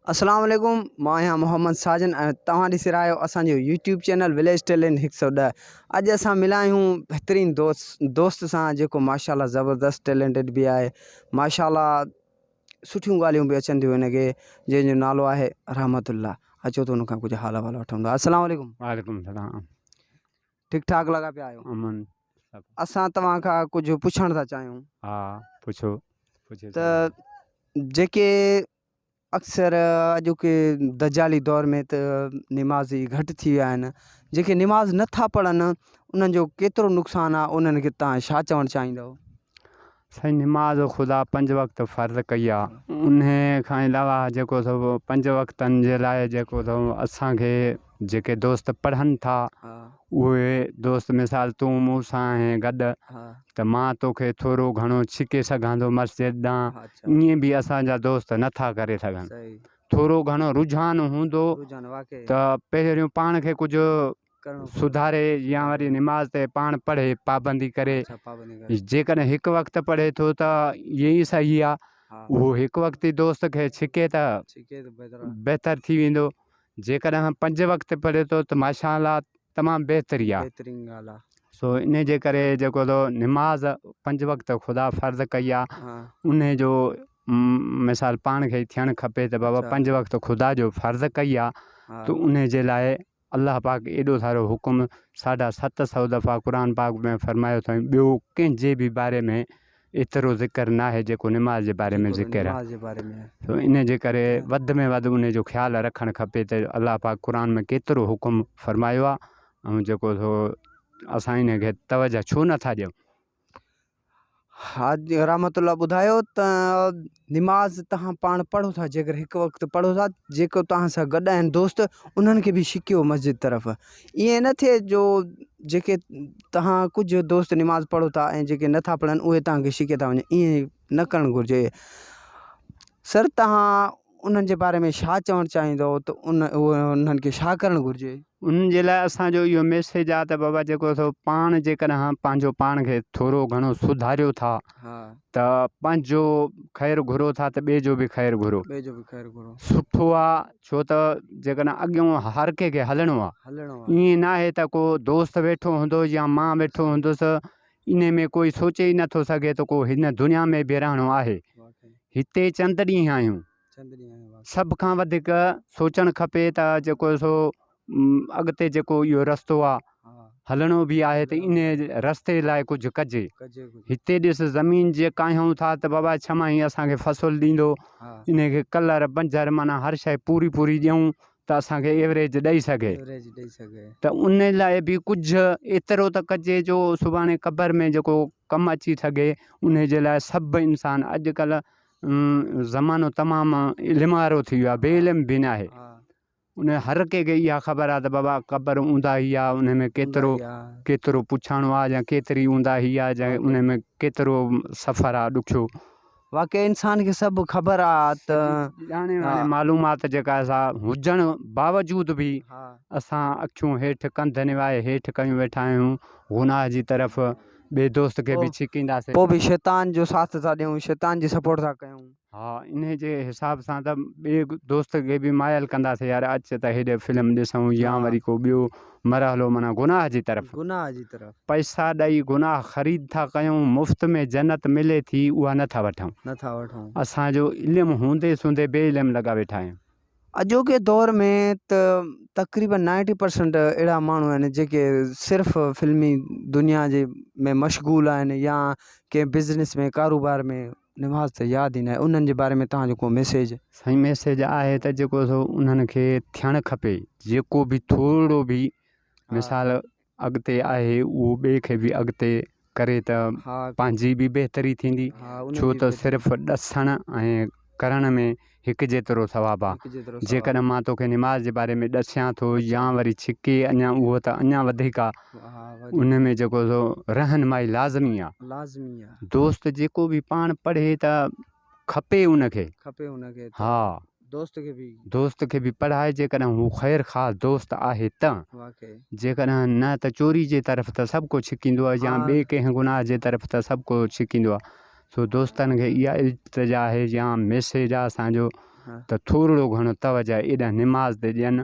अस्सलाम वालेकुम, मां आहियां मोहम्मद साजन ऐं तव्हां ॾिसी रहिया आहियो असांजो यूट्यूब चैनल विलेज टैलेंट 110। अॼु असां मिलिया आहियूं बहितरीनु दोस्त सां जेको माशाल्लाह ज़बरदस्त टैलेंटेड बि आहे। माशाल्लाह सुठियूं ॻाल्हियूं बि अचनि थियूं हिनखे, जंहिंजो नालो आहे रहमतुल्लाह। अचो त हुनखां कुझु हाल अहिवाल वठूं था। अस्सलाम वालेकुम। वालेकुम सलाम। ठीकु ठाक लॻा पिया आहियो? अमन। असां तव्हां खां कुझु पुछण था चाहियूं। हा पुछो। त जेके अक्सर अॼोके दजाली दौर में त निमाज़ी घटि थी विया आहिनि, जेके निमाज़ नथा पढ़नि उन्हनि जो केतिरो नुक़सानु आहे, उन्हनि खे तव्हां छा चवणु चाहींदव? साईं निमाज़ ख़ुदा 5 वक़्त फ़र्ज़ कई आहे, उन खां अलावा जेको अथव 5 वक़्तनि जे लाइ जेको अथव असांखे जेके दोस्त पढ़नि था उहे दोस्त मिसाल तूं मूं सां आहीं गॾु त मां तोखे थोरो घणो छिके सघां थो मस्जिद ॾांहुं, ईअं बि असांजा दोस्त नथा करे सघनि। थोरो घणो रुझान हूंदो त पहिरियों पाण खे कुझु सुधारे या वरी निमाज़ ते पाण पढ़े पाबंदी करे। जेकॾहिं हिकु वक़्तु पढ़े थो त इहे ई सही आहे, उहो हिकु वक़्तु ई दोस्त खे छिके त बहितर थी वेंदो। जेकॾहिं 5 वक़्त पढ़े थो त माशाअल्लाह तमामु बहितरी आहे। सो इन जे करे जेको निमाज़ 5 वक़्त ख़ुदा फ़र्ज़ कई आहे, उन जो मिसाल पाण खे थियणु खपे त बाबा 5 वक़्त ख़ुदा जो फ़र्ज़ कई आहे, त उन जे लाइ अल्लाह पाक एॾो सारो हुकुम 750 दफ़ा क़ुर पाक में फरमायो अथई। ॿियो कंहिंजे बि बारे में एतिरो ज़िक्र न आहे जेको निमाज़ जे बारे में ज़िक्र आहे। तो इन जे करे वधि में वधि उन जो ख़्यालु रखणु खपे त अल्लाह पाक क़ुर में केतिरो हुकुम फरमायो आहे, ऐं जेको असां इन खे तवजह छो नथा ॾियूं। हा रहमतुल्लाह ॿुधायो त निमाज़ तव्हां पाण पढ़ो था, जेकर हिकु वक़्तु पढ़ो था, जेको तव्हां सां गॾु आहिनि दोस्त उन्हनि खे बि छिकियो मस्जिद तरफ़। ईअं न थिए जो जेके तव्हां कुझु दोस्त निमाज़ पढ़ो था ऐं जेके नथा पढ़नि उहे तव्हांखे छिके था वञनि, ईअं न करणु घुरिजे। सर तव्हां उन्हनि जे बारे में छा चवणु चाहींदव त उन्हनि खे छा करणु घुरिजे? उन्हनि जे लाइ असांजो इहो मैसेज आहे त बाबा जेको पाण जेकॾहिं पंहिंजो पाण खे थोरो घणो सुधारियो था त पंहिंजो ख़ैरु घुरो था त ॿिए जो बि ख़ैरु घुरो सुठो आहे। छो त जेकॾहिं अॻियां हर कंहिंखे हलणो आहे, ईअं न आहे त को दोस्त वेठो हूंदो या मां वेठो हूंदुसि, इन में कोई सोचे ई नथो सघे त को हिन दुनिया में बि रहणो आहे। हिते चंद ॾींहं आहियूं, सभ खां वधीक सोचणु खपे त जेको अॻिते जेको इहो रस्तो आहे हलणो बि आहे त इन रस्ते लाइ कुझु कजे। हिते ॾिस ज़मीन जे कायूं था त बाबा 6 माही असांखे फ़सुलु ॾींदो, इन खे कलर बंजर माना हर शइ पूरी ॾियूं त असांखे एवरेज ॾेई सघे। त उन लाइ बि कुझु एतिरो त कजे जो सुभाणे क़बर में जेको कमु अची सघे। उन जे लाइ सभु इंसान अॼुकल्ह ज़मानो तमामु इल्म वारो थी वियो आहे, बेइल्म बि न आहे। उन हर कंहिंखे इहा ख़बर आहे त बाबा क़बर ऊंदाही आहे, उन में केतिरो पुछाणो आहे या केतिरी ऊंदाही आहे, या उन में केतिरो सफ़र आहे ॾुखियो। वाक़ई इंसान खे सभु ख़बर आहे त ॼाणे मालूमात जेका असां हुजण बावजूद बि असां अखियूं हेठि कंध निवाए हेठि कयूं वेठा आहियूं गुनाह जी तरफ़। ॿिए दोस्त खे बि छिकींदासीं, पोइ बि शैतान जो साथ था ॾियूं, शैतान जी सपोर्ट था कयूं। हा इन जे हिसाब सां त ॿिए दोस्त खे बि मायल कंदासीं, यार अच त हेॾे फिल्म ॾिसूं या वरी को ॿियो मरहलो माना गुनाह जी तरफ़। पैसा ॾेई गुनाह ख़रीद था कयूं, मुफ़्त में जन्नत मिले थी उहा नथा वठूं। असांजो इल्मु हूंदे सूंदे बेइल्म लॻा वेठा आहियूं। अॼोके दौर में त तक़रीबन 90% अहिड़ा माण्हू आहिनि जेके सिर्फ़ु फिल्मी दुनिया जे में मशगूल आहिनि या कंहिं बिज़नेस में कारोबार में। निमाज़ त यादि ई न आहे, उन्हनि जे बारे में तव्हांजो को मैसेज? सही मैसेज आहे त जेको उन्हनि खे थियणु खपे, जेको बि थोरो बि मिसाल अॻिते आहे उहो ॿिए खे बि अॻिते करे त पंहिंजी बि बहितरी थींदी। छो त सिर्फ़ु ॾसण ऐं करण में हिकु जेतिरो सवाबु आहे। जेकॾहिं मां तोखे निमाज़ जे बारे में ॾसियां थो या वरी छिके अञा, उहो त अञा वधीक आहे। उन में जेको रहनुमाई लाज़मी आहे। दोस्त जेको बि पाण पढ़े त खपे उनखे। हा दोस्त खे बि पढ़ाए, जेकॾहिं हू ख़ैरु ख़ासि दोस्त आहे त। जेकॾहिं न त चोरी जे तरफ़ त सभु को छिकींदो आहे या ॿिए कंहिं गुनाह जे तरफ़ त सभु को छिकींदो आहे। सो दोस्तनि खे इहा इल्तिजा आहे या मैसेज आहे असांजो हाँ त थोरो घणो तवजा एॾा निमाज़ ते ॾियनि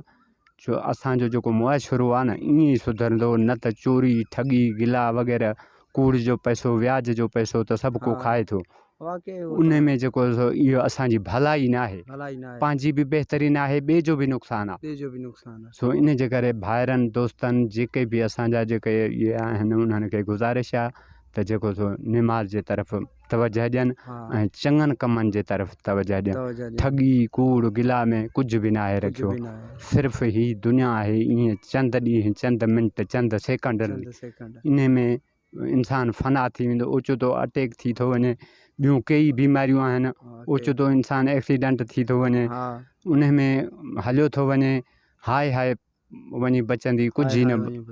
जो असांजो जेको मुआशिरो आहे न ईअं ई सुधरंदो, न त चोरी ठगी गिला वग़ैरह कूड़ जो पैसो व्याज जो पैसो त सभु को हाँ खाए थो। वाकई वो उन तो में जेको सो इहो असांजी भलाई न आहे, भलाई ना है, पंहिंजी बि बहितरी न आहे, ॿिए जो बि नुक़सानु आहे। ते जो भी नुकसान है। सो इन जे करे भाइरनि दोस्तनि जेके बि असांजा जेके इहे आहिनि उन्हनि खे गुज़ारिश आहे त जेको सो निमाज़ जे तरफ़ तवजह ॾियनि हाँ ऐं चङनि कमनि जे तरफ़ तवजह ॾियनि। तवज्जो ॾियनि, ठगी कूड़ गिला में कुझु बि न आहे कुछ रखियो। भी ना है, सिर्फ़ु ही दुनिया आहे, ईअं चंद ॾींहं चंद मिंट चंद सेकंड, चंद सेकंड। इन में इंसानु फ़ना थी वेंदो, ओचितो अटैक थी थो वञे, ॿियूं कई बीमारियूं आहिनि, ओचितो इंसानु एक्सीडेंट थी थो वञे, हाँ उन में हलियो थो वञे, हाय हाय वञी बचंदी, कुझु ई न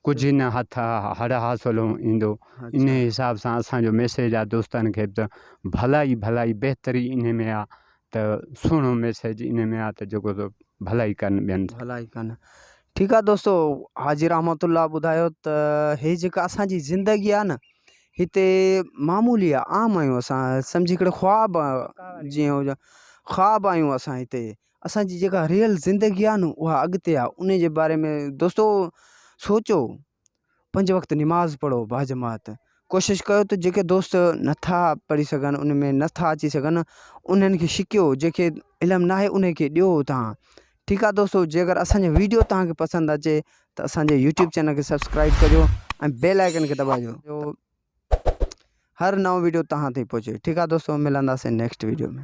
कुझु ई न हथ हर हासिलो ईंदो। इन हिसाब सां असांजो मैसेज आहे दोस्तनि खे त भलाई भलाई बहितरी इन में आहे, त सुहिणो मैसेज इन में आहे त जेको सो भलाई कनि ॿियनि सां। भलाई कनि। ठीकु आहे दोस्तो, हाजी रहमतुल्लाह ॿुधायो त हे जेका असांजी ज़िंदगी आहे न, हिते मामूली आहे, आम आहियूं असां, सम्झी करे ख़्वाब जीअं हुजे ख़्वाब आहियूं असां हिते। असांजी जेका रियल ज़िंदगी आहे न उहा अॻिते आहे। उन जे बारे में दोस्तो सोचो, 5 वक़्त निमाज़ पढ़ो बाजमात। कोशिशि कयो त जेके दोस्त नथा पढ़ी सघनि, उन में नथा अची सघनि, उन्हनि खे शिकियो, जेके इल्मु न आहे उन खे ॾियो तव्हां। ठीकु आहे दोस्तो, जेकर असांजो वीडियो तव्हांखे पसंदि अचे त असांजे यूट्यूब चैनल खे सब्सक्राइब कजो ऐं बेल आइकन खे दॿाइजो, हर नओं वीडियो तव्हां ताईं पहुचे। ठीकु आहे दोस्तो, मिलंदासीं नेक्स्ट वीडियो में।